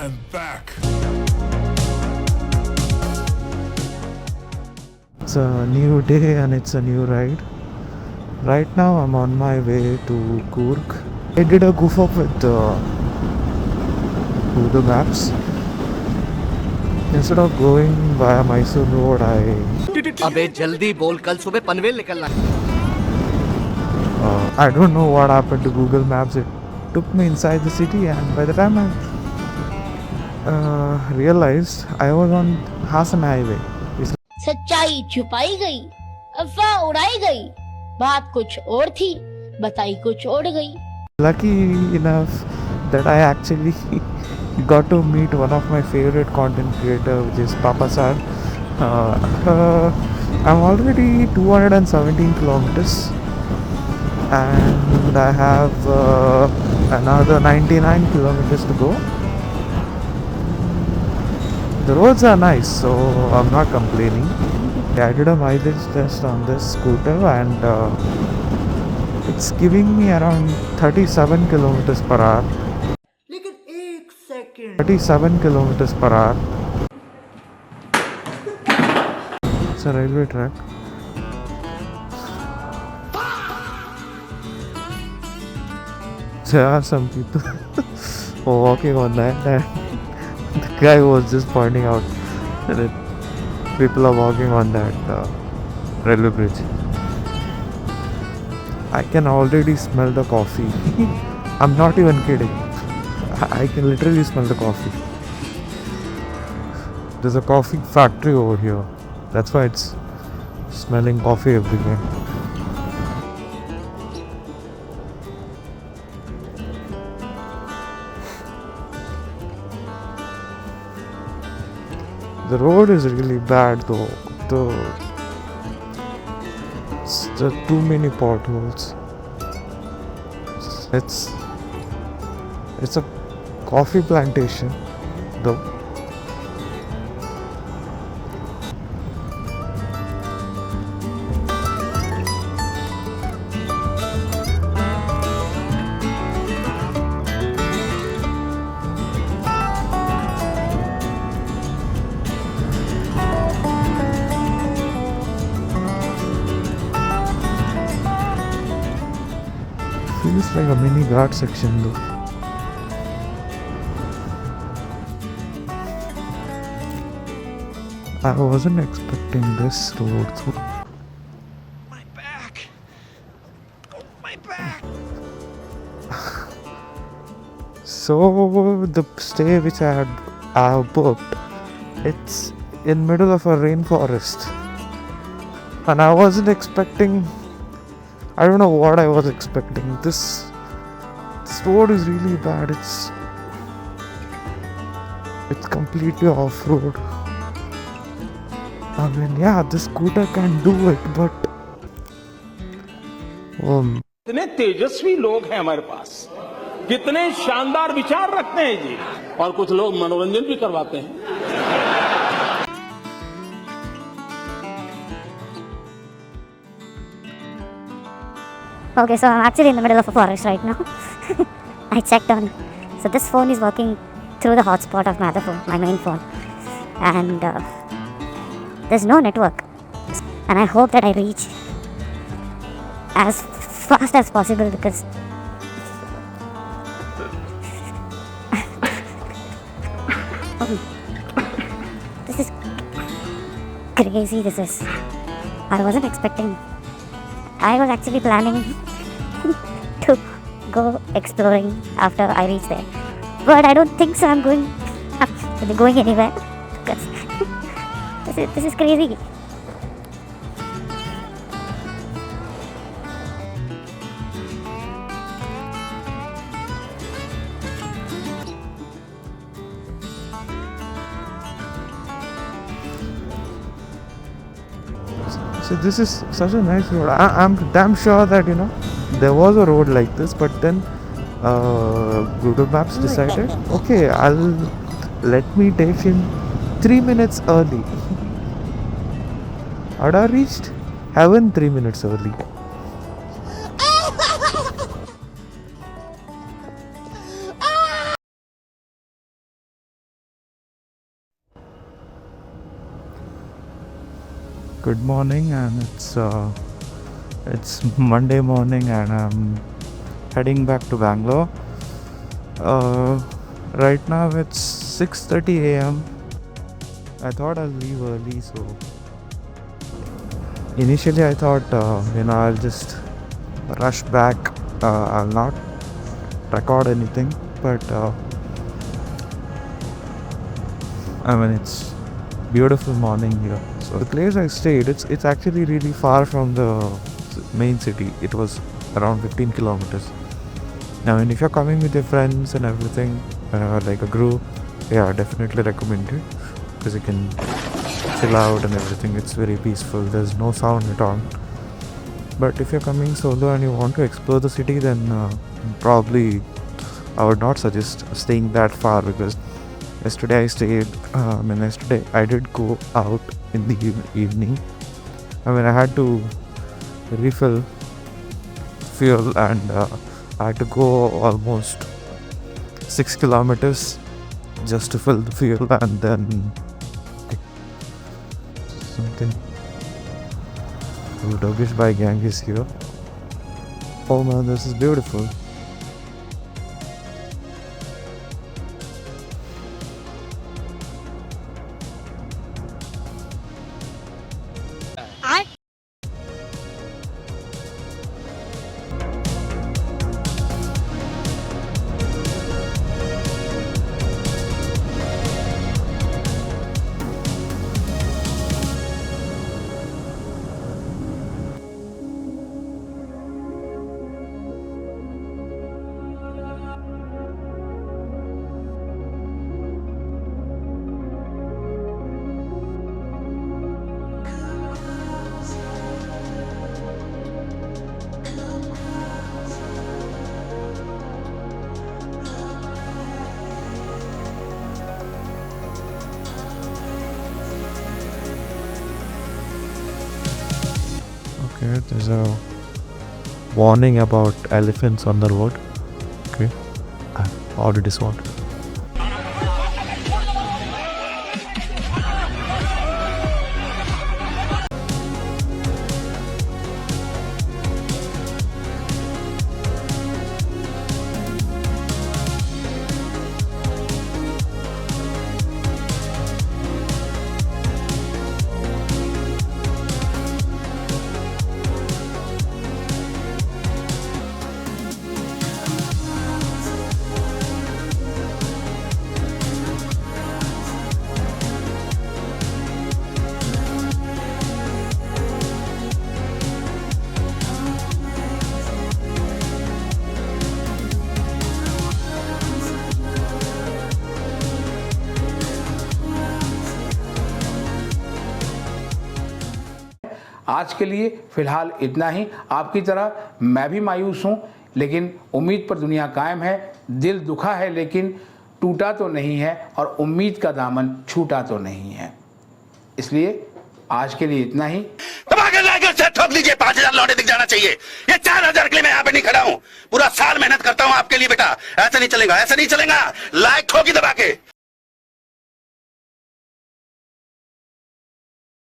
I'm back. It's a new day and it's a new ride. Right now I'm on my way to Coorg. I did a goof up with Google Maps. Instead of going via Mysore Road, अबे जल्दी बोल, कल सुबह पनवेल निकलना है। I don't know what happened to Google Maps. It took me inside the city, and by the time I realized I was on Hassan Highway. सच्चाई छुपाई गई, अफवाह उड़ाई गई, बात कुछ और थी, बताई कुछ और गई. Lucky enough that I actually got to meet one of my favorite content creator, which is Papa Sar. I'm already 217 kilometers and I have another 99 kilometers to go. The roads are nice, so I'm not complaining. I did a mileage test on this scooter and it's giving me around 37 kilometers per hour. 37 kilometers per hour. It's a railway track. There are some people walking on that, and the guy was just pointing out that people are walking on that railway bridge. I can already smell the coffee. I'm not even kidding. I can literally smell the coffee. There's a coffee factory over here. That's why it's smelling coffee everywhere. The road is really bad though. There are too many potholes. It's a coffee plantation though. Feels like a mini guard section though. I wasn't expecting this road. My back. Oh, my back. So the stay which I have booked, it's in middle of a rainforest, and I wasn't expecting. I don't know what I was expecting. This road is really bad. It's completely off-road. I mean, yeah, this scooter can do it, but कितने तेजस्वी लोग हैं हमारे पास, कितने शानदार विचार रखते हैं जी, और कुछ लोग मनोरंजन भी करवाते हैं. Okay, so I'm actually in the middle of a forest right now. I checked on. So this phone is working through the hotspot of my other phone, my main phone. And there's no network. And I hope that I reach as fast as possible because this is crazy. I wasn't expecting. I was actually planning to go exploring after I reach there, but I don't think so. I'm going anywhere because this is crazy. so this is such a nice road. I'm damn sure that there was a road like this, but then Google Maps decided, okay, let me take him 3 minutes early. Had I reached heaven 3 minutes early? Good morning, and it's Monday morning, and I'm heading back to Bangalore. Right now it's 6:30 a.m. I thought I'll leave early, so initially I thought I'll just rush back. I'll not record anything, but it's beautiful morning here. So the place I stayed, it's actually really far from the main city. It was around 15 kilometers. Now, and if you're coming with your friends and everything, like a group, yeah, definitely recommend it, because you can chill out and everything. It's very peaceful. There's no sound at all. But if you're coming solo and you want to explore the city, then probably I would not suggest staying that far, because yesterday I did go out in the evening. I had to refill fuel, and I had to go almost 6 kilometers just to fill the fuel, and then something. The Doggish Bike gang is here. Oh man, this is beautiful. Okay, there's a warning about elephants on the road. Okay, I already saw it. आज के लिए फ़िलहाल इतना ही। आपकी तरह मैं भी मायूस हूँ, लेकिन उम्मीद पर दुनिया कायम है। दिल दुखा है लेकिन टूटा तो नहीं है, और उम्मीद का दामन छूटा तो नहीं है। इसलिए आज के लिए इतना ही। ठोक लीजिए, 5000 लौटे दिख जाना चाहिए। ये 4000 के लिए मैं यहाँ पे नहीं खड़ा हूँ। पूरा साल मेहनत करता हूँ आपके लिए बेटा। ऐसा नहीं चलेगा, ऐसा नहीं चलेगा। लाइक ठोकी दबा के।